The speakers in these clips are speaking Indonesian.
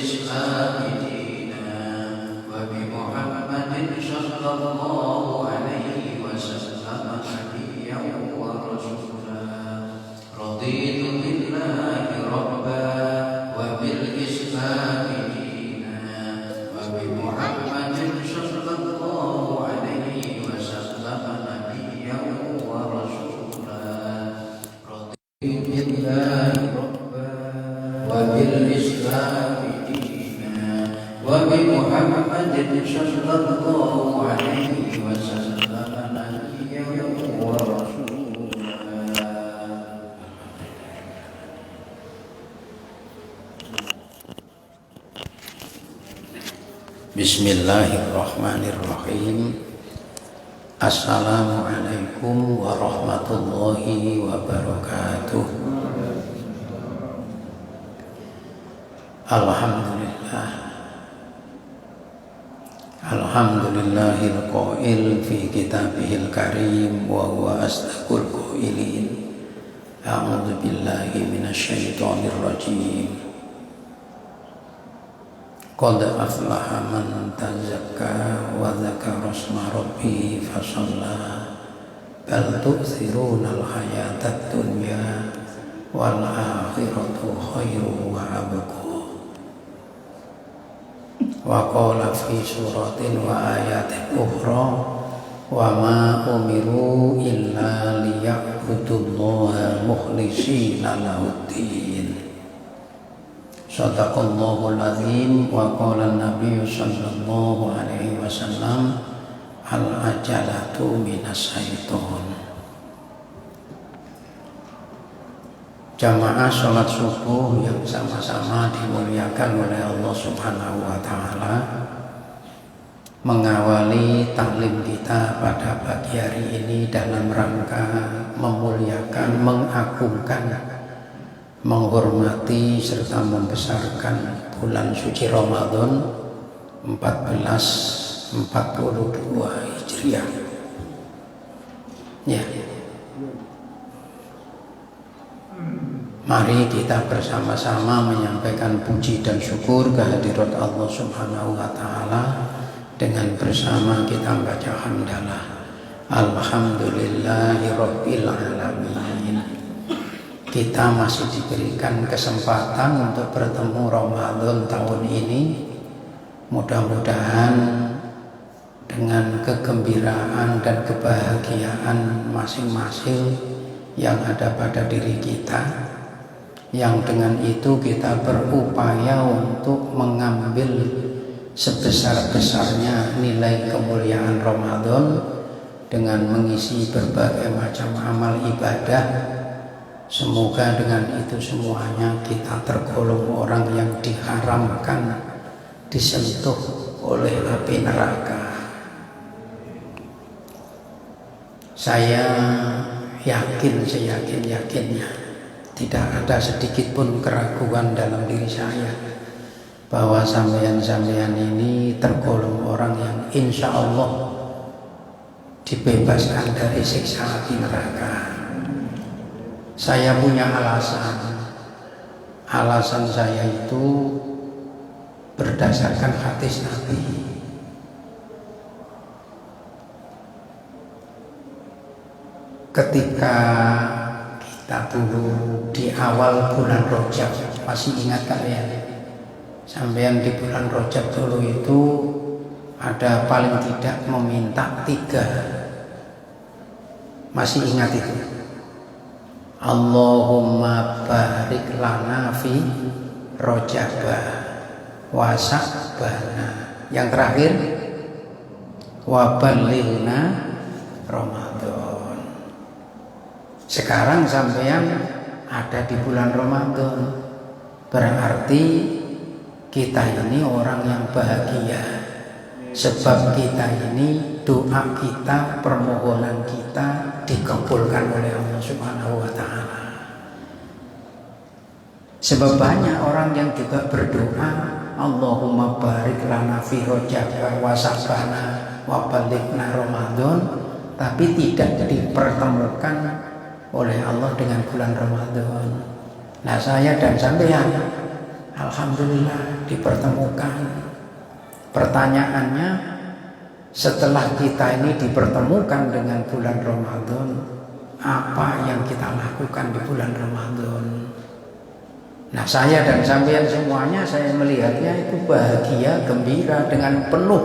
وبالإسلام دينا وبمحمد صلى الله عليه وسلم نبيا ورسولا رضيت بالله ربا وبالإسلام دينا وبمحمد صلى الله عليه وسلم نبيا ورسولا رضيت بالله ربا وبالإسلام دينا وبمحمد صلى الله عليه وسلم نبيا ورسولا. Bismillahirrahmanirrahim. Assalamualaikum warahmatullahi wabarakatuh. Alhamdulillahil qail fi kitabihil karim wa huwa asdaqul qailin. A'udzu billahi minasyaitonir rajim. Qad aflaha man tazakka wa dzakara isma rabbih fasalla bal tu'thirunal hayatad dunya wal akhiratu khairu wa abqa. Wa qala fi suratin wa ayatin ukhra wa ma umiru illa liya'budullaha mukhlishina lahuddin. Sadaqallahul azim. Wa qala an-nabiy sallallahu alaihi wasallam al-ajalatu minas syaiton. Jamaah sholat subuh yang sama-sama dimuliakan oleh Allah Subhanahu wa Ta'ala, mengawali taklim kita pada pagi hari ini dalam rangka memuliakan, mengagungkan, menghormati serta membesarkan bulan suci Ramadan 1442 Hijriah. Ya. Mari kita bersama-sama menyampaikan puji dan syukur kehadirat Allah Subhanahu wa Ta'ala dengan bersama kita membaca hamdalah. Alhamdulillahirabbil alamin. Kita masih diberikan kesempatan untuk bertemu Ramadan tahun ini. Mudah-mudahan dengan kegembiraan dan kebahagiaan masing-masing yang ada pada diri kita, yang dengan itu kita berupaya untuk mengambil sebesar-besarnya nilai kemuliaan Ramadan dengan mengisi berbagai macam amal ibadah. Semoga dengan itu semuanya kita tergolong orang yang diharamkan disentuh oleh api neraka. Saya yakin, seyakin-yakinnya tidak ada sedikit pun keraguan dalam diri saya bahwa sampean-sampean ini tergolong orang yang insya Allah dibebaskan dari siksa api neraka. Saya punya alasan. Alasan saya itu berdasarkan hadis Nabi. Ketika kita dulu di awal bulan Rajab, masih ingat kalian? Sampean di bulan Rajab dulu itu ada paling tidak meminta 3. Masih ingat itu? Allahumma barik lana fi Rajaba wa Sa'bana. Yang terakhir wa ballighna Ramadan. Sekarang sampean ada di bulan Ramadan, berarti kita ini orang yang bahagia, sebab kita ini doa kita, permohonan kita dikabulkan oleh Allah Subhanahu wa Ta'ala. Sebab banyak orang yang juga berdoa Allahumma barik lana fi Rajab wa Sa'bana wa ballighna Ramadan, tapi tidak dipertemukan oleh Allah dengan bulan Ramadan. Nah, saya dan sampean Alhamdulillah dipertemukan. Pertanyaannya, setelah kita ini dipertemukan dengan bulan Ramadan, apa yang kita lakukan di bulan Ramadan? Nah, saya dan sampean semuanya, saya melihatnya itu bahagia, gembira, dengan penuh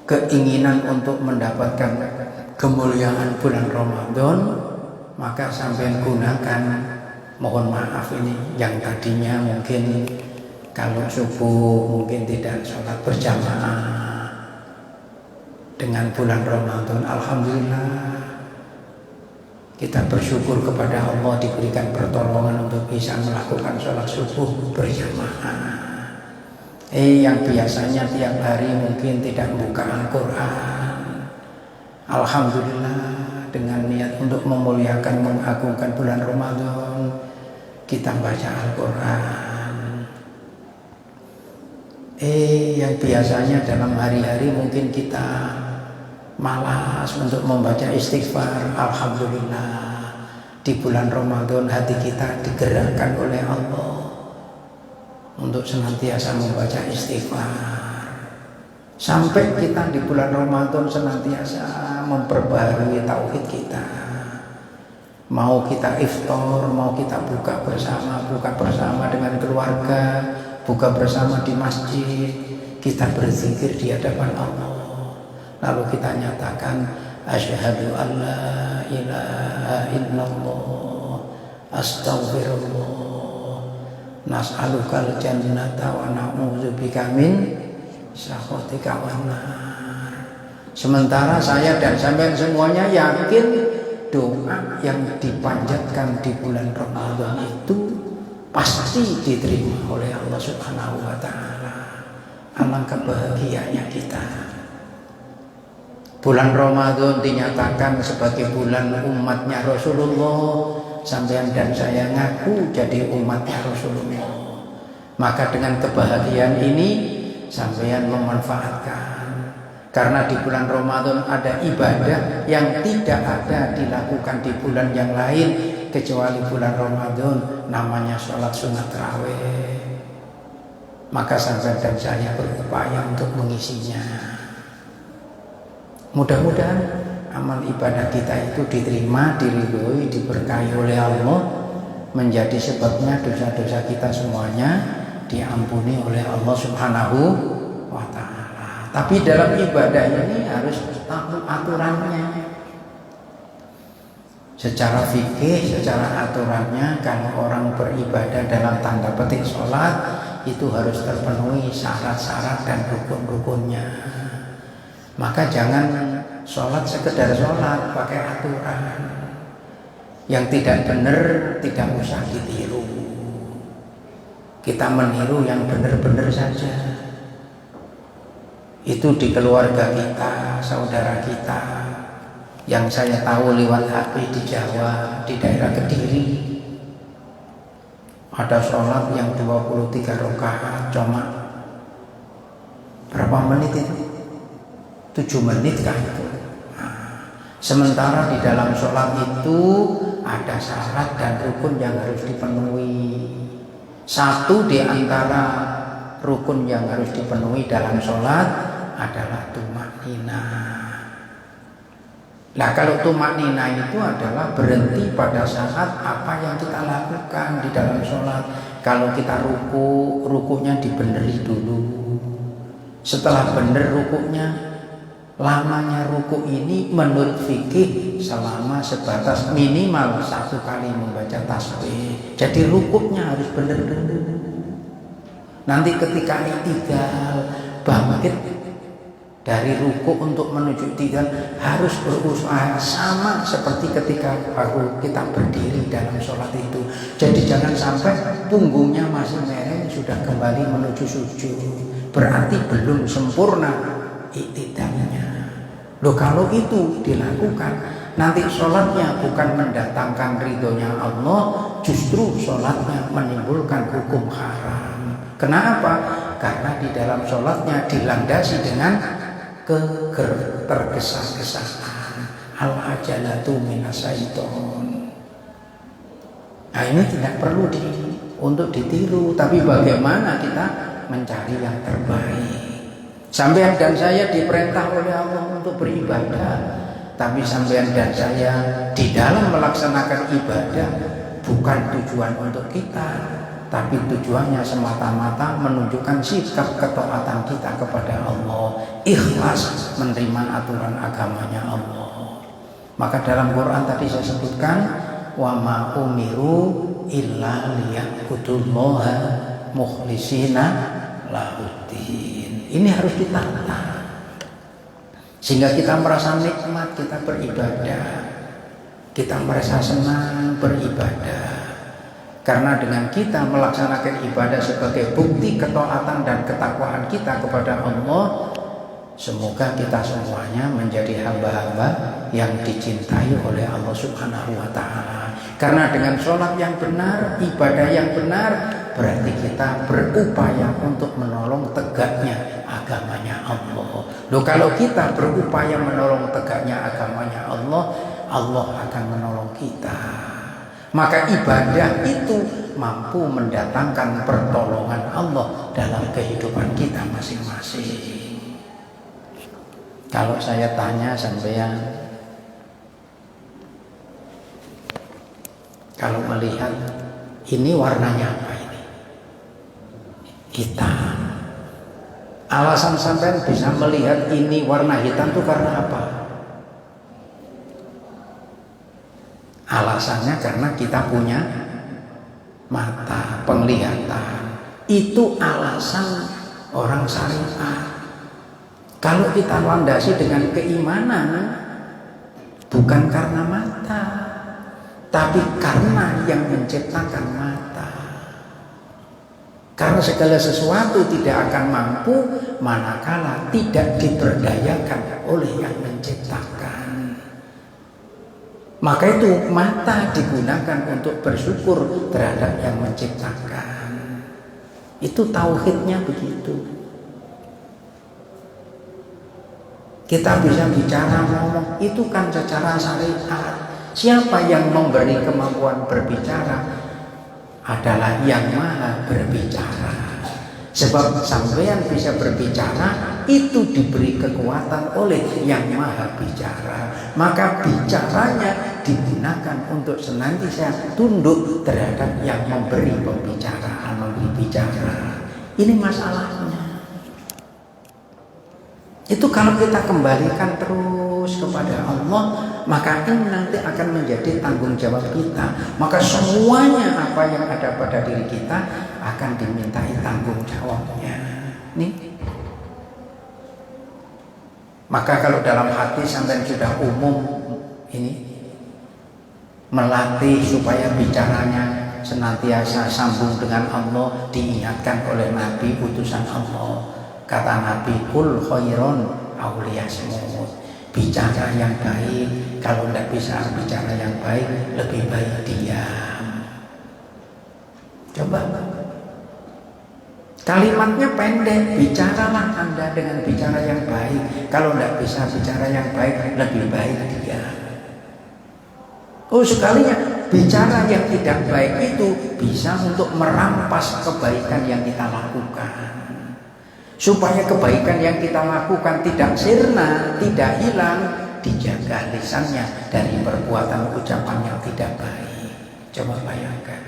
keinginan untuk mendapatkan kemuliaan bulan Ramadan. Maka sampean gunakan, mohon maaf ini, yang tadinya mungkin kalau subuh mungkin tidak sholat berjamaah, dengan bulan Ramadan alhamdulillah kita bersyukur kepada Allah diberikan pertolongan untuk bisa melakukan sholat subuh berjamaah. Yang biasanya tiap hari mungkin tidak buka Al-Quran, alhamdulillah dengan niat untuk memuliakan, mengagungkan bulan Ramadan, kita baca Al-Quran. Yang biasanya dalam hari-hari mungkin kita malas untuk membaca istighfar, alhamdulillah di bulan Ramadan hati kita digerakkan oleh Allah untuk senantiasa membaca istighfar. Sampai kita di bulan Ramadan senantiasa memperbaharui tauhid kita. Mau kita iftar, mau kita buka bersama dengan keluarga, buka bersama di masjid, kita berzikir di hadapan Allah. Lalu kita nyatakan, asyhadu an la ilaha illallah, astaghfirullah, nas'alukal jannata wa na'udzubika min sakhatika wan nar. Sementara saya dan sampean semuanya yakin doa yang dipanjatkan di bulan Ramadan itu pasti diterima oleh Allah Subhanahu wa taala. Alangkah bahagianya kita. Bulan Ramadan dinyatakan sebagai bulan umatnya Rasulullah. Sampean dan saya ngaku jadi umatnya Rasulullah. Maka dengan kebahagiaan ini sampean memanfaatkan. Karena di bulan Ramadan ada ibadah yang tidak ada dilakukan di bulan yang lain kecuali bulan Ramadan, namanya sholat sunat tarawih. Maka sampean dan saya berupaya untuk mengisinya. Mudah-mudahan amal ibadah kita itu diterima, diridhoi, diberkahi oleh Allah, menjadi sebabnya dosa-dosa kita semuanya diampuni oleh Allah Subhanahu wa ta'ala. Tapi dalam ibadah ini harus tahu aturannya. Secara fikih, secara aturannya, kalau orang beribadah dalam tanda petik sholat, itu harus terpenuhi syarat-syarat dan rukun-rukunnya. Maka jangan sholat sekedar sholat pakai aturan. Yang tidak benar tidak usah ditiru. Kita meniru yang benar-benar saja. Itu di keluarga kita, saudara kita, yang saya tahu lewat HP di Jawa, di daerah Kediri, ada sholat yang 23 rakaat cuma berapa menit itu? 7 menit kan itu. Sementara di dalam sholat itu ada syarat dan rukun yang harus dipenuhi. Satu di antara rukun yang harus dipenuhi dalam sholat adalah tumakninah. Nah, kalau tumakninah itu adalah berhenti pada saat apa yang kita lakukan di dalam sholat. Kalau kita rukunya dibeneri dulu. Setelah benar rukunya, lamanya ruku ini menurut fikih selama sebatas minimal 1 kali membaca tasbih. Jadi rukunya harus benar-benar. Nanti ketika i'tidal, bangkit dari ruku untuk menuju i'tidal, harus berusaha sama seperti ketika baru kita berdiri dalam sholat itu. Jadi jangan sampai punggungnya masih mereng sudah kembali menuju sujud, berarti belum sempurna i'tidalnya. Loh, kalau itu dilakukan, nanti sholatnya bukan mendatangkan ridhonya Allah, justru sholatnya menimbulkan hukum haram. Kenapa? Karena di dalam sholatnya dilandasi dengan ketergesa-gesaan. Al-ajalatu minasyaiton. Nah, ini tidak perlu untuk ditiru, tapi bagaimana kita mencari yang terbaik. Sampean dan saya diperintah oleh Allah untuk beribadah, tapi sampean dan saya di dalam melaksanakan ibadah bukan tujuan untuk kita, tapi tujuannya semata-mata menunjukkan sikap ketaatan kita kepada Allah, ikhlas menerima aturan agamanya Allah. Maka dalam Quran tadi saya sebutkan, wa ma umiru illa liya'budullaha mukhlisina lahuddin. Ini harus ditata sehingga kita merasa nikmat kita beribadah, kita merasa senang beribadah. Karena dengan kita melaksanakan ibadah sebagai bukti ketaatan dan ketakwaan kita kepada Allah, semoga kita semuanya menjadi hamba-hamba yang dicintai oleh Allah Subhanahu wa Ta'ala. Karena dengan sholat yang benar, ibadah yang benar, berarti kita berupaya untuk menolong tegaknya agamanya Allah. Loh, kalau kita berupaya menolong tegaknya agamanya Allah, Allah akan menolong kita. Maka ibadah itu mampu mendatangkan pertolongan Allah dalam kehidupan kita masing-masing. Kalau saya tanya sampean, kalau melihat ini warnanya apa ini? Hitam. Alasan sampean bisa melihat ini warna hitam itu karena apa? Alasannya karena kita punya mata, penglihatan. Itu alasan orang syariat. Kalau kita landasi dengan keimanan, bukan karena mata, tapi karena yang menciptakan mata. Karena segala sesuatu tidak akan mampu manakala tidak diberdayakan oleh yang menciptakan. Maka itu mata digunakan untuk bersyukur terhadap yang menciptakan. Itu tauhidnya begitu. Kita bisa bicara ngomong, itu kan secara syariat. Siapa yang memberi kemampuan berbicara? Adalah yang maha berbicara. Sebab sampean bisa berbicara itu diberi kekuatan oleh yang maha bicara. Maka bicaranya digunakan untuk senantiasa tunduk terhadap yang memberi pembicaraan, memberi bicara. Ini masalahnya. Itu kalau kita kembalikan terus kepada Allah, maka ini nanti akan menjadi tanggung jawab kita. Maka semuanya apa yang ada pada diri kita akan dimintai tanggung jawabnya. Nih. Maka kalau dalam hati sampai sudah umum ini melatih supaya bicaranya senantiasa sambung dengan Allah, diingatkan oleh Nabi utusan Allah. Kata Nabi, kul khairon auliyasmut. Bicara yang baik. Kalau tidak bisa bicara yang baik, lebih baik diam. Coba. Kalimatnya pendek, bicaralah Anda dengan bicara yang baik. Kalau tidak bisa bicara yang baik, lebih baik diam. Oh, sekalinya bicara yang tidak baik itu bisa untuk merampas kebaikan yang kita lakukan. Supaya kebaikan yang kita lakukan tidak sirna, tidak hilang, dijaga lisannya dari perbuatan ucapan yang tidak baik. Coba bayangkan.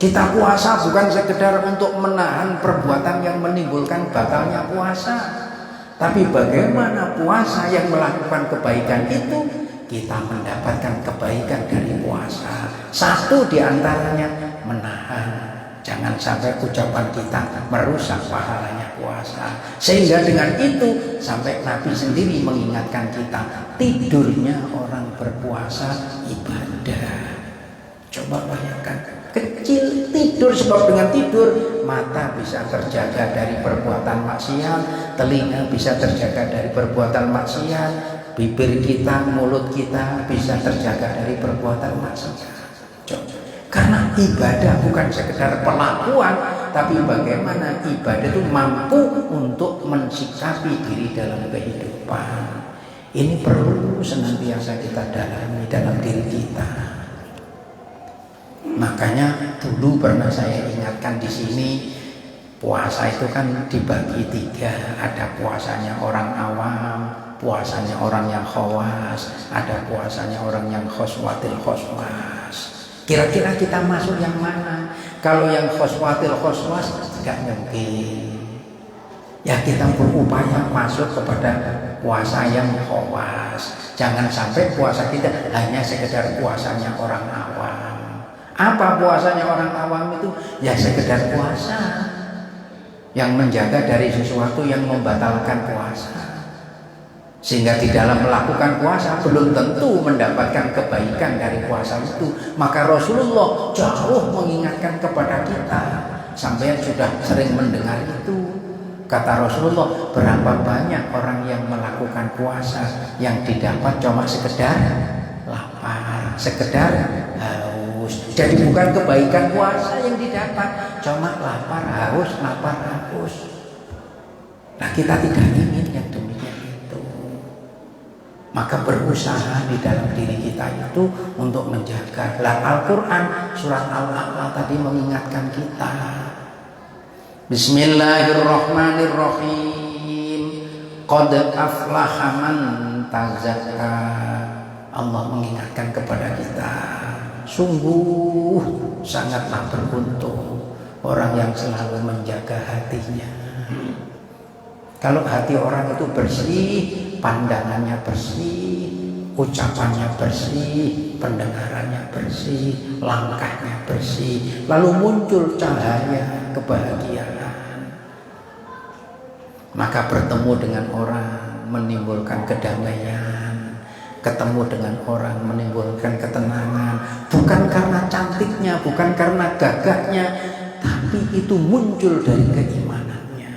Kita puasa bukan sekedar untuk menahan perbuatan yang menimbulkan batalnya puasa. Tapi bagaimana puasa yang melakukan kebaikan itu, kita mendapatkan kebaikan dari puasa. Satu diantaranya menahan. Jangan sampai ucapan kita merusak pahalanya puasa. Sehingga dengan itu sampai Nabi sendiri mengingatkan kita, tidurnya orang berpuasa ibadah. Coba bayangkan, kecil tidur, sebab dengan tidur mata bisa terjaga dari perbuatan maksiat, telinga bisa terjaga dari perbuatan maksiat, bibir kita, mulut kita bisa terjaga dari perbuatan maksiat. Coba. Karena ibadah bukan sekedar pelakuan, tapi bagaimana ibadah itu mampu untuk mensikapi diri dalam kehidupan. Ini perlu senantiasa kita dalami dalam diri kita. Makanya dulu pernah saya ingatkan di sini, puasa itu kan dibagi 3. Ada puasanya orang awam, puasanya orang yang khawas, ada puasanya orang yang khoswatil khoswas. Kira-kira kita masuk yang mana? Kalau yang khoswatil khoswas tidak mungkin. Ya kita berupaya masuk kepada puasa yang khawas. Jangan sampai puasa kita hanya sekedar puasanya orang awam. Apa puasanya orang awam itu? Ya sekedar puasa yang menjaga dari sesuatu yang membatalkan puasa, sehingga di dalam melakukan puasa belum tentu mendapatkan kebaikan dari puasa itu. Maka Rasulullah jauh mengingatkan kepada kita. Sampai sudah sering mendengar itu. Kata Rasulullah, berapa banyak orang yang melakukan puasa yang didapat cuma sekedar lapar, sekedar haus. Jadi bukan kebaikan puasa yang didapat, cuma lapar, haus, lapar, haus. Nah kita tidak ingin yang demikian itu. Maka berusaha di dalam diri kita itu untuk menjaga. Al-Quran surat Al-A'la tadi mengingatkan kita. Bismillahirrahmanirrahim. Qad aflaha man tazakka. Allah mengingatkan kepada kita, sungguh sangatlah beruntung orang yang selalu menjaga hatinya. Kalau hati orang itu bersih, pandangannya bersih, ucapannya bersih, pendengarannya bersih, langkahnya bersih, lalu muncul cahaya kebahagiaan. Maka bertemu dengan orang menimbulkan kedamaian, ketemu dengan orang menimbulkan ketenangan, bukan karena cantiknya, bukan karena gagahnya, tapi itu muncul dari keimanannya.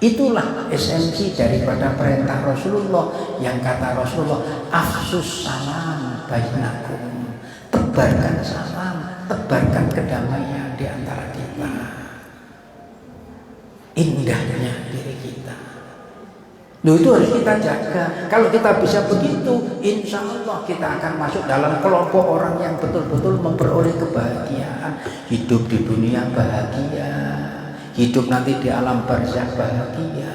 Itulah esensi daripada perintah Rasulullah yang kata Rasulullah, afsus salam bainakum, tebarkan salam, tebarkan kedamaian di antara kita. Indahnya diri kita. Loh, itu harus kita jaga. Kalau kita bisa begitu, insya Allah kita akan masuk dalam kelompok orang yang betul-betul memperoleh kebahagiaan. Hidup di dunia bahagia, hidup nanti di alam barzakh bahagia.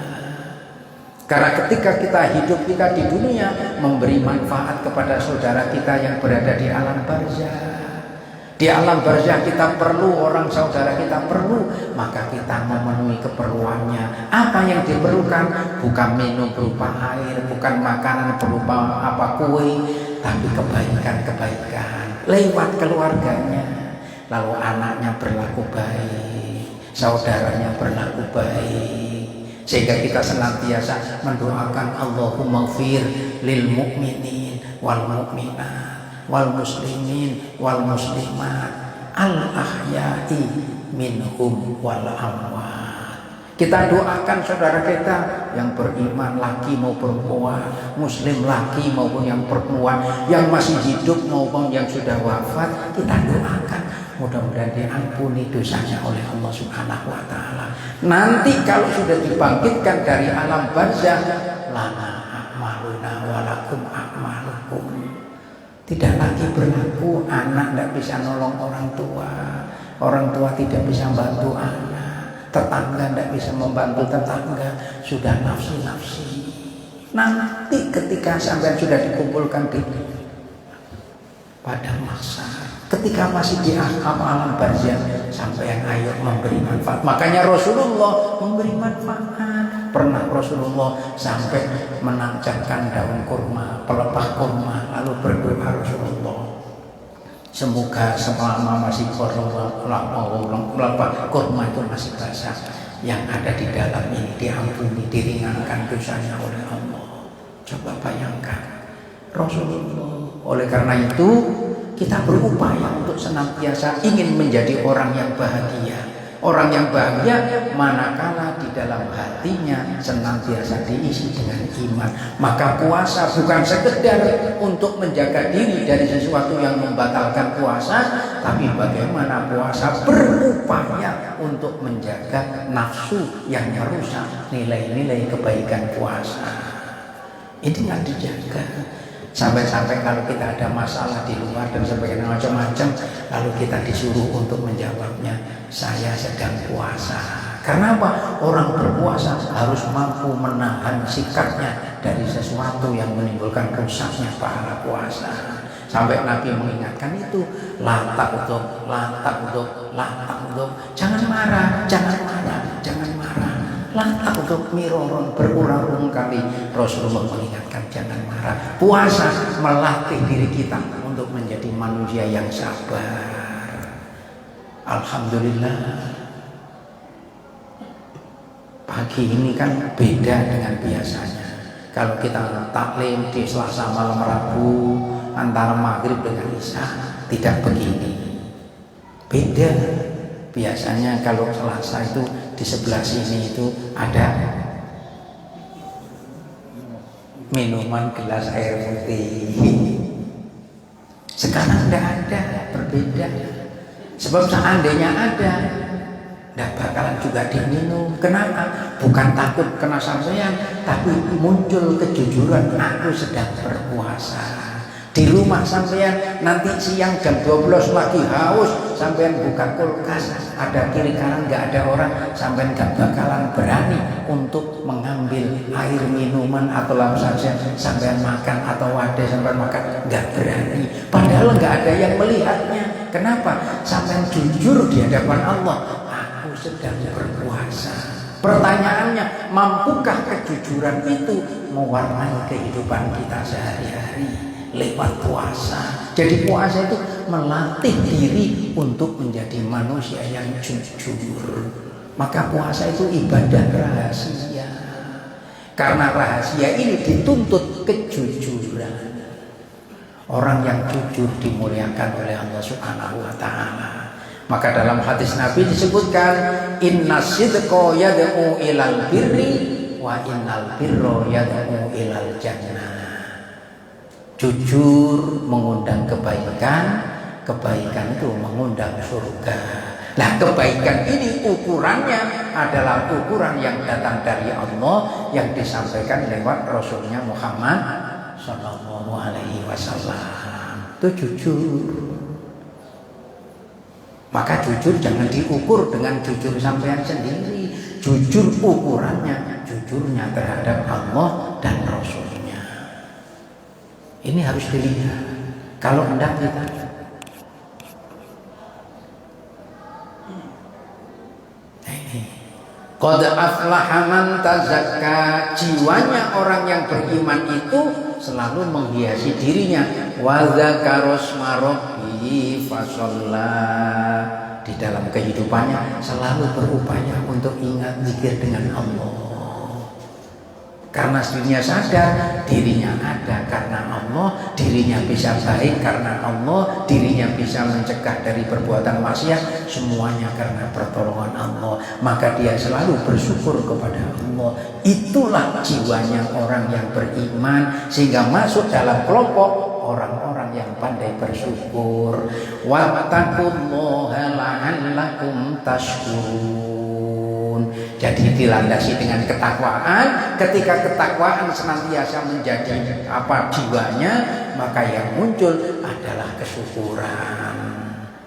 Karena ketika kita hidup kita di dunia, memberi manfaat kepada saudara kita yang berada di alam barzakh. Di alam barzakh kita perlu, orang saudara kita perlu, maka kita memenuhi keperluannya. Apa yang diperlukan? Bukan minum berupa air, bukan makanan berupa kue, tapi kebaikan-kebaikan lewat keluarganya. Lalu anaknya berlaku baik, saudaranya berlaku baik, sehingga kita senantiasa mendoakan Allahumma ighfir lil mu'minin wal mu'minat wal muslimin wal muslimat al ahya'i minhum wal amwat. Kita doakan saudara kita yang beriman, laki maupun perempuan, muslim laki maupun yang perempuan, yang masih hidup maupun yang sudah wafat, kita doakan mudah-mudahan diampuni dosanya oleh Allah Subhanahu wa taala. Nanti kalau sudah dibangkitkan dari alam barzakh, lana a'maluna walakum a'malukum. Tidak lagi berlaku anak tidak bisa nolong orang tua tidak bisa membantu anak, tetangga tidak bisa membantu tetangga, sudah nafsi-nafsi. Nanti ketika sampai sudah dikumpulkan di pada masa, ketika masih di alam barzakh, sampai yang ayo memberi manfaat. Makanya Rasulullah memberi manfaat. Pernah Rasulullah sampai menancapkan daun kurma, pelepah kurma, lalu berdoa Rasulullah, semoga selama masih pelepah kurma itu masih basah, yang ada di dalam ini diampuni, diringankan dosanya oleh Allah. Coba bayangkan Rasulullah. Oleh karena itu kita berupaya untuk senantiasa ingin menjadi orang yang bahagia. Orang yang bahagia manakala di dalam hatinya senantiasa diisi dengan iman. Maka puasa bukan sekedar untuk menjaga diri dari sesuatu yang membatalkan puasa, tapi bagaimana puasa berupaya untuk menjaga nafsu yang merusak nilai-nilai kebaikan puasa. Ini yang dijaga. Sampai-sampai kalau kita ada masalah di luar dan sebagainya macam-macam, lalu kita disuruh untuk menjawabnya, saya sedang puasa. Karena apa? Orang berpuasa harus mampu menahan sikapnya dari sesuatu yang menimbulkan rusaknya pahala puasa. Sampai Nabi mengingatkan itu, latak untuk, jangan marah, jangan marah. Lantak untuk miroron berulang-ulang kali Rasulullah mengingatkan jangan marah. Puasa melatih diri kita untuk menjadi manusia yang sabar. Alhamdulillah, pagi ini kan beda dengan biasanya. Kalau kita taklim di Selasa malam Rabu antara maghrib dengan isya, tidak begini. Beda. Biasanya kalau Selasa itu di sebelah sini itu ada minuman gelas air putih. Sekarang tidak ada, berbeda. Sebab seandainya ada, tidak bakalan juga diminum. Kenapa? Bukan takut kena sampean, tapi muncul kejujuran, aku sedang berpuasa. Di rumah sampean nanti siang jam 12 lagi haus, sampean buka kulkas, ada kiri kanan nggak ada orang, sampean nggak bakalan berani untuk mengambil air minuman atau lauk saja sampean makan, atau wadah sampean makan, nggak berani. Padahal nggak ada yang melihatnya. Kenapa? Sampean jujur di hadapan Allah, aku sedang berpuasa. Pertanyaannya, mampukah kejujuran itu mewarnai kehidupan kita sehari-hari? Lewat puasa. Jadi puasa itu melatih diri untuk menjadi manusia yang jujur. Maka puasa itu ibadah rahasia. Karena rahasia ini dituntut kejujuran. Orang yang jujur dimuliakan oleh Allah Subhanahu wa taala. Maka dalam hadis Nabi disebutkan, innas sidqa yad'u ilal birri wa innal birra yad'u ilal jannah. Jujur mengundang kebaikan, kebaikan itu mengundang surga. Nah, kebaikan ini ukurannya adalah ukuran yang datang dari Allah, yang disampaikan lewat Rasulnya Muhammad Sallallahu Alaihi Wasallam. Itu jujur. Maka jujur jangan diukur dengan jujur sampean sendiri. Jujur ukurannya, jujurnya terhadap Allah dan Rasulnya. Ini harus dilihat. Kalau hendak kita qad aflaha man tazakka, jiwanya orang yang beriman itu selalu menghiasi dirinya, wa dzakarasma rabbihi fasalla, di dalam kehidupannya selalu berupaya untuk ingat zikir dengan Allah. Karena dirinya sadar, dirinya ada karena Allah, dirinya bisa baik karena Allah, dirinya bisa mencegah dari perbuatan maksiat, semuanya karena pertolongan Allah. Maka dia selalu bersyukur kepada Allah. Itulah jiwanya orang yang beriman, sehingga masuk dalam kelompok orang-orang yang pandai bersyukur. Wattaqullaha la'allakum tashkurun. Jadi dilandasi dengan ketakwaan. Ketika ketakwaan senantiasa menjadi jiwanya, maka yang muncul adalah kesyukuran.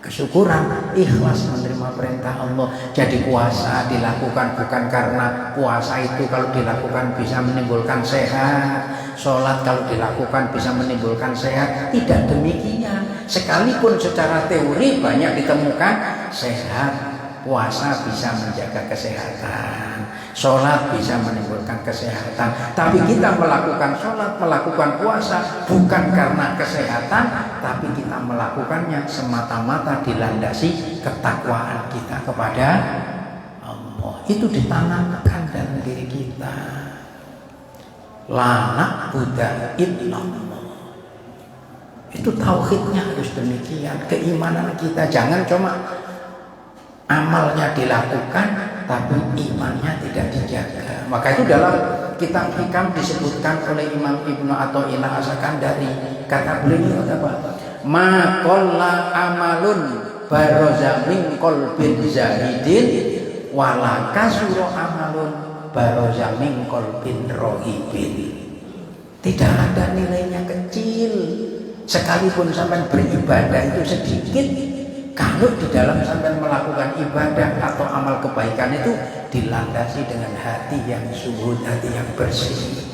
Kesyukuran, ikhlas menerima perintah Allah. Jadi puasa dilakukan bukan karena puasa itu kalau dilakukan bisa menimbulkan sehat, sholat kalau dilakukan bisa menimbulkan sehat. Tidak demikian. Sekalipun secara teori banyak ditemukan sehat, puasa bisa menjaga kesehatan, sholat bisa menimbulkan kesehatan. Tapi kita melakukan sholat, melakukan puasa bukan karena kesehatan, tapi kita melakukannya semata-mata dilandasi ketakwaan kita kepada Allah. Itu ditanamkan dalam diri kita. La na'budu illallah. Itu tauhidnya harus demikian. Keimanan kita jangan cuma amalnya dilakukan tapi imannya tidak dijaga. Maka itu dalam kitab Hikam disebutkan oleh Imam Ibnu Athaillah As-Sakandari. Kata beliau apa? Ma qalla amalun baraza min qalbin zahidin wala kasura amalun baraza min qalbin rohibin. Tidak ada nilainya kecil. Sekalipun sampai beribadah itu sedikit, kalau di dalam sampai melakukan ibadah atau amal kebaikan itu dilandasi dengan hati yang suhud, hati yang bersih.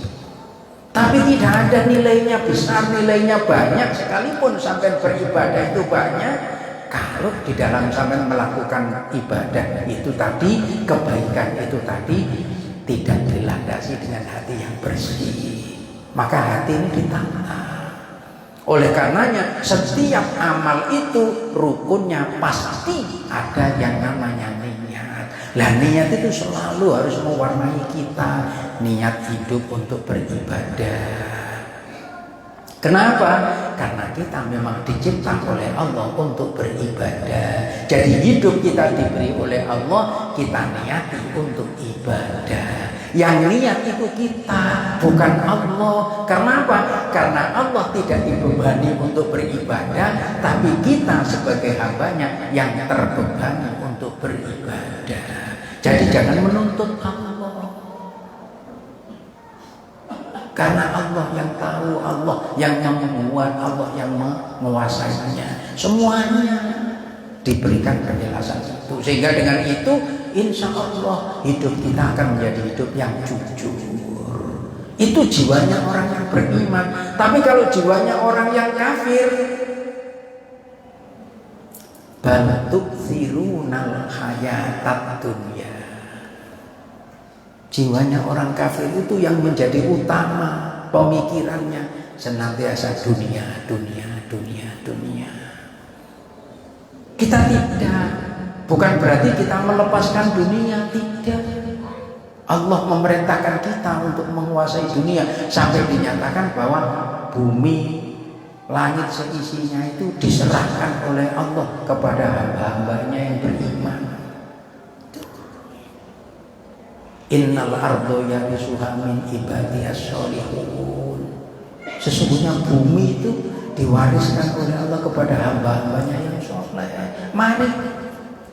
Tapi tidak ada nilainya besar, nilainya banyak, sekalipun sampai beribadah itu banyak, kalau di dalam sampai melakukan ibadah itu tadi, kebaikan itu tadi tidak dilandasi dengan hati yang bersih, maka hati ini ditata. Oleh karenanya setiap amal itu rukunnya pasti ada yang namanya niat. Lah niat itu selalu harus mewarnai kita, niat hidup untuk beribadah. Kenapa? Karena kita memang dicipta oleh Allah untuk beribadah. Jadi hidup kita diberi oleh Allah, kita niati untuk ibadah. Yang niat itu kita, bukan Allah. Kenapa? Karena Allah tidak dibebani untuk beribadah, tapi kita sebagai hambanya yang terbebani untuk beribadah. Jadi jangan menuntut Allah. Karena Allah yang tahu, Allah yang membuat, Allah yang menguasainya. Semuanya diberikan penjelasan itu. Sehingga dengan itu insya Allah hidup kita akan menjadi hidup yang jujur. Itu jiwanya orang yang beriman. Tapi kalau jiwanya orang yang kafir, bal tu'thirunal hayatad dunya. Jiwanya orang kafir itu yang menjadi utama pemikirannya senantiasa dunia, dunia, dunia, dunia. Kita tidak, bukan berarti kita melepaskan dunia, tidak. Allah memerintahkan kita untuk menguasai dunia sampai dinyatakan bahwa bumi, langit seisinya itu diserahkan oleh Allah kepada hamba-hambanya yang beriman. Innal ardo yarisuha min ibadiyas sholihun. Sesungguhnya bumi itu diwariskan oleh Allah kepada hamba-hambanya yang soleh. Mari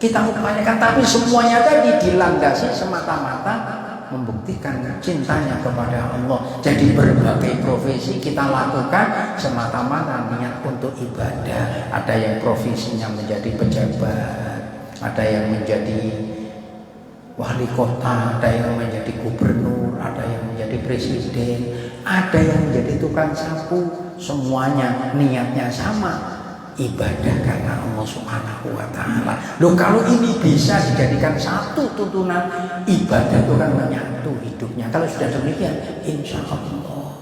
kita upayakan, tapi semuanya tadi dilandasi semata-mata membuktikan cintanya kepada Allah. Jadi berbagai profesi kita lakukan semata-mata niat untuk ibadah. Ada yang profesinya menjadi pejabat, ada yang menjadi wali kota, ada yang menjadi gubernur, ada yang menjadi presiden, ada yang menjadi tukang sapu. Semuanya niatnya sama, ibadah karena Allah Subhanahu wa ta'ala. Loh, kalau ini bisa dijadikan satu tuntunan, ibadah itu kan menyatu hidupnya. Kalau sudah demikian, insya Allah.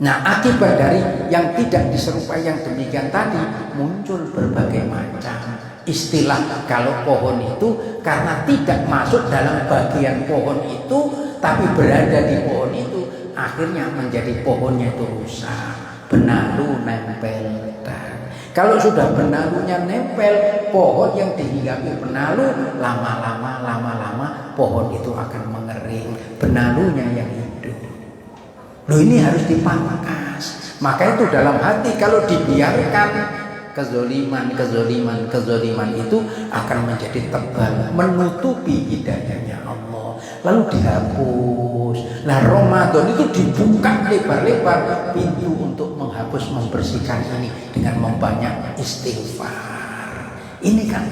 Nah, akibat dari yang tidak diserupai yang demikian tadi, muncul berbagai macam istilah. Kalau pohon itu karena tidak masuk dalam bagian pohon itu, tapi berada di pohon itu, akhirnya menjadi pohonnya itu rusak, benalu nempel. Kalau sudah benalunya nempel, pohon yang dihinggapi benalu, lama-lama pohon itu akan mengering, benalunya yang hidup. Loh, ini harus dipangkas. Maka itu dalam hati kalau dibiarkan, kezoliman itu akan menjadi tebal, menutupi hidayahnya Allah, lalu dihapus. Nah, Ramadan itu dibuka lebar-lebar pintu untuk menghapus, membersihkan ini dengan membanyak istighfar. Ini kan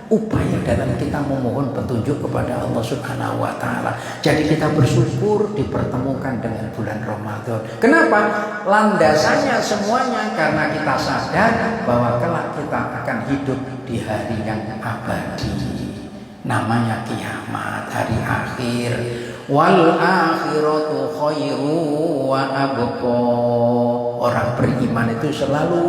upaya dalam kita memohon petunjuk kepada Allah Subhanahu wa ta'ala. Jadi kita bersyukur dipertemukan dengan bulan Ramadan. Kenapa? Landasannya semuanya karena kita sadar bahwa kelak kita akan hidup di hari yang abadi. Namanya kiamat, hari akhir. Wal akhiratu khairu wa abqa. Orang beriman itu selalu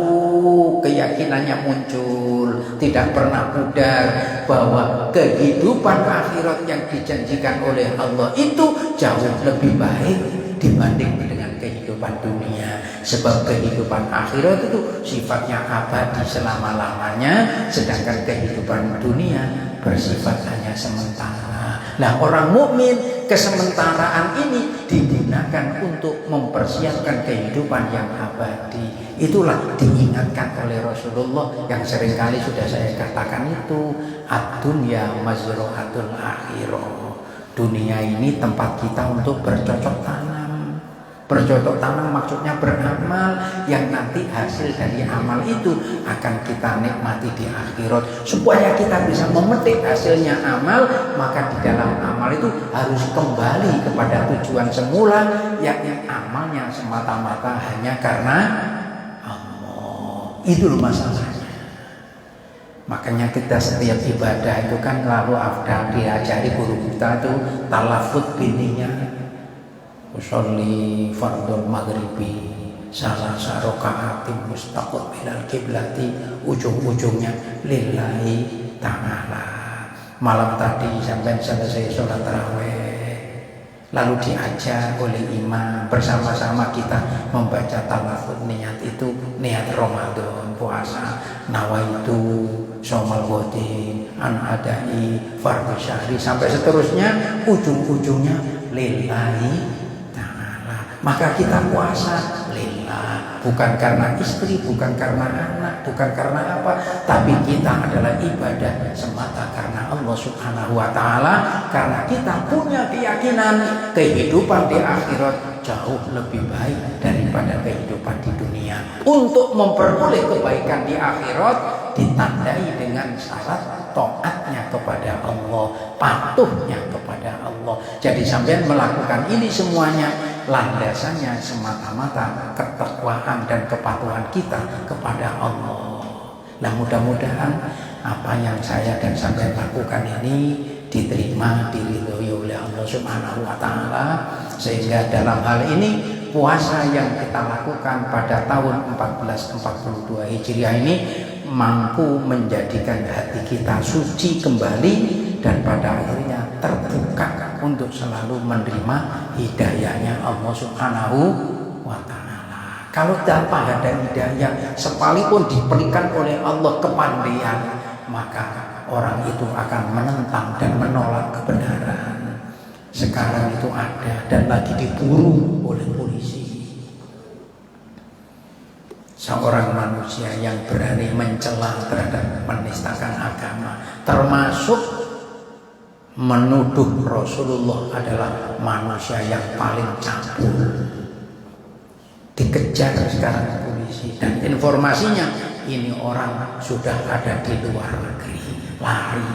keyakinannya muncul, tidak pernah pudar bahwa kehidupan akhirat yang dijanjikan oleh Allah itu jauh lebih baik dibanding dengan kehidupan dunia. Sebab kehidupan akhirat itu sifatnya abadi selama-lamanya, sedangkan kehidupan dunia bersifat hanya sementara. Nah, orang mukmin kesementaraan ini digunakan untuk mempersiapkan kehidupan yang abadi. Itulah diingatkan oleh Rasulullah yang seringkali sudah saya katakan itu, ad-dunya mazra'atul akhirah. Dunia ini tempat kita untuk bercocok tanam. Bercocok tanam maksudnya beramal yang nanti hasil dari amal itu akan kita nikmati di akhirat. Supaya kita bisa memetik hasilnya amal, maka di dalam amal itu harus kembali kepada tujuan semula, yakni amalnya semata-mata hanya karena Allah. Itu masalahnya. Makanya kita setiap ibadah itu kan lalu afdal diajari guru kita itu talafut bininya. Usolli fardul maghribi salah sarokaatim mustaqbilal kiblati, ujung-ujungnya lillahi ta'ala. Malam tadi sampai selesai sholat tarawih, lalu diajar oleh imam bersama-sama kita membaca talafut niat itu, niat Ramadan puasa, nawaitu shomal ghadin an adai fardhu syahri sampai seterusnya, ujung-ujungnya lillahi. Maka kita puasa lillah, bukan karena istri, bukan karena anak, bukan karena apa, tapi kita adalah ibadah semata karena Allah Subhanahu wa Ta'ala, karena kita punya keyakinan kehidupan di akhirat jauh lebih baik daripada kehidupan di dunia. Untuk memperoleh kebaikan di akhirat ditandai dengan syarat taatnya kepada Allah, patuhnya kepada Allah. Jadi sampai melakukan ini semuanya landasannya semata-mata ketakwaan dan kepatuhan kita kepada Allah. Nah, mudah-mudahan apa yang saya dan sampai lakukan ini diterima, diridhoi oleh Allah Subhanahu wa Ta'ala, sehingga dalam hal ini puasa yang kita lakukan pada tahun 1442 Hijriah ini mampu menjadikan hati kita suci kembali dan pada akhirnya terbuka untuk selalu menerima hidayahnya Allah Subhanahu wa Ta'ala. Kalau tanpa ada hidayah, sekalipun diberikan oleh Allah kepandaian, maka orang itu akan menentang dan menolak kebenaran. Sekarang itu ada dan lagi diburu oleh polisi. Seorang manusia yang berani mencela terhadap menistakan agama, termasuk menuduh Rasulullah adalah manusia yang paling cabul, dikejar sekarang polisi, dan informasinya ini orang sudah ada di luar negeri, lari.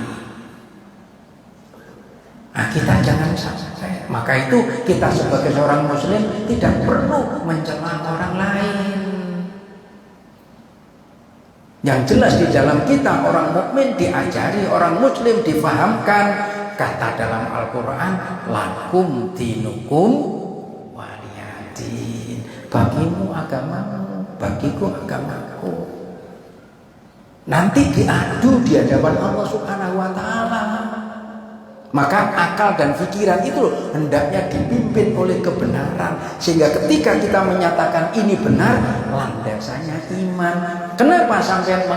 Nah, kita jangan sampai. Maka itu kita sebagai seorang muslim tidak perlu mencela orang lain. Yang jelas di dalam kita orang mukmin diajari, orang muslim difahamkan, kata dalam Al-Quran, lakum dinukum waliyadin, bagimu agamamu, bagiku agamaku. Nanti diadu di hadapan Allah Subhanahu wa Ta'ala. Maka akal dan pikiran itu hendaknya dipimpin oleh kebenaran, sehingga ketika kita menyatakan ini benar, landasannya iman. Kenapa sampai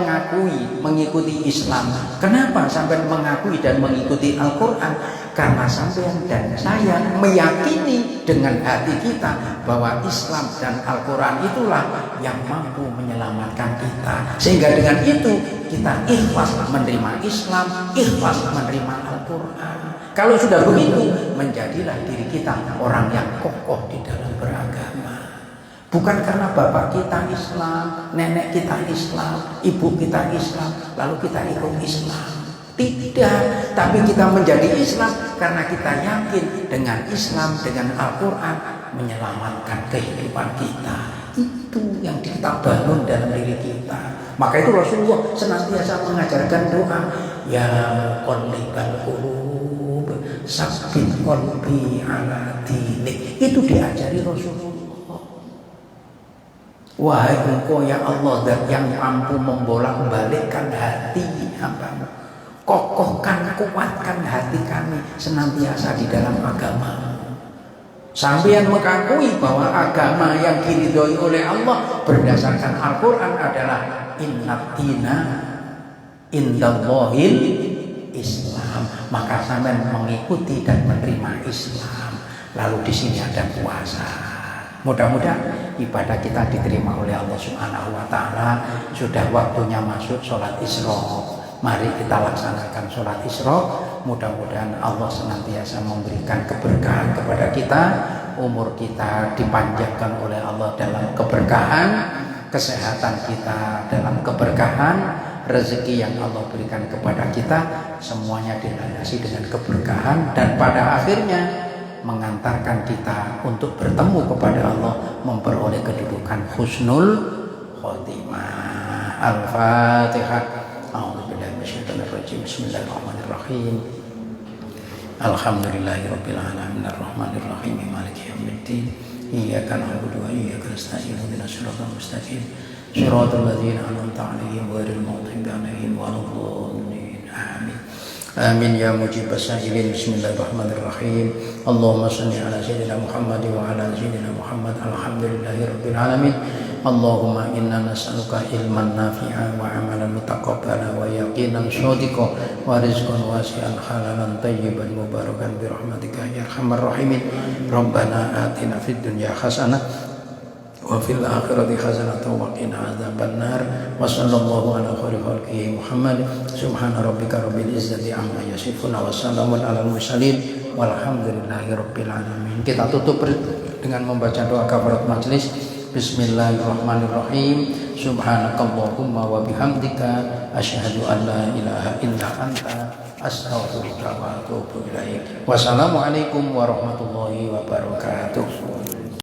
mengikuti Islam? Kenapa sampai mengakui dan mengikuti Al-Quran? Karena sampean dan saya meyakini dengan hati kita bahwa Islam dan Al-Quran itulah yang mampu menyelamatkan kita, sehingga dengan itu kita ikhlas menerima Islam, ikhlas menerima Al-Quran. Kalau sudah begitu, menjadilah diri kita orang yang kokoh di dalam beragama. Bukan karena bapak kita Islam, nenek kita Islam, ibu kita Islam, lalu kita ikut Islam. Tidak, tapi kita menjadi Islam karena kita yakin dengan Islam, dengan Al-Quran menyelamatkan kehidupan kita. Itu yang kita bangun dalam diri kita. Maka itu Rasulullah senantiasa mengajarkan doa, ya muqallibal qulub, sabbit qalbi ala dinik. Itu diajari Rasulullah. Wahai engkau ya Allah, zat yang mampu membolak-balikkan hati hambamu, kokohkan, kuatkan hati kami senantiasa di dalam agama. Sampai mengakui bahwa agama yang diridhoi oleh Allah berdasarkan Al-Quran adalah innad dina indallahil Islam. Maka sampai mengikuti dan menerima Islam. Lalu di sini ada puasa. Mudah-mudahan ibadah kita diterima oleh Allah Subhanahu wa Ta'ala. Sudah waktunya masuk sholat Isra. Mari kita laksanakan sholat Isra. Mudah-mudahan Allah senantiasa memberikan keberkahan kepada kita umur kita dipanjangkan oleh Allah dalam keberkahan, kesehatan kita dalam keberkahan, rezeki yang Allah berikan kepada kita semuanya dilandasi dengan keberkahan, dan pada akhirnya mengantarkan kita untuk bertemu kepada Allah, memperoleh kedudukan husnul khotimah. Al-Fatihah. A'udzubillahi minasyaitonir rajim. Bismillahirrahmanirrahim. Alhamdulillahirabbil alamin arrahmanir rahim maliki yaumiddin. Iyyaka na'budu wa iyyaka nasta'in. Ihdinas siratal mustaqim. Shiratal ladzina an'amta 'alaihim ghairil maghdubi 'alaihim waladdallin. Amin. Amin ya mujibas sa'ilin. Bismillahirrahmanirrahim. Allahumma shalli ala sayyidina Muhammad wa ala sayyidina Muhammad. Alhamdulillahirabbil alamin. Allahumma inna nas'aluka ilman nafi'an wa amalan mutaqabbala wa yaqinan shadiqan wa rizqan wasi'an halalan tayyiban mubarakan bi rahmatika ya arhamar rahimin. Rabbana atina fid dunya hasanah wa fil akhirati hasanatan wa qina adzabannar. Wa sallallahu ala khairi khalqihi Muhammad. Subhana rabbika rabbil izzati amma yasifun wa salamun alal mursalin walhamdulillahi rabbil alamin. Kita tutup dengan membaca doa kafarat majelis. Bismillahirrahmanirrahim. Subhanakallahumma wa bihamdika asyhadu an la ilaha illa anta astaghfiruka wa atubu ilaik. Wassalamualaikum warahmatullahi wabarakatuh.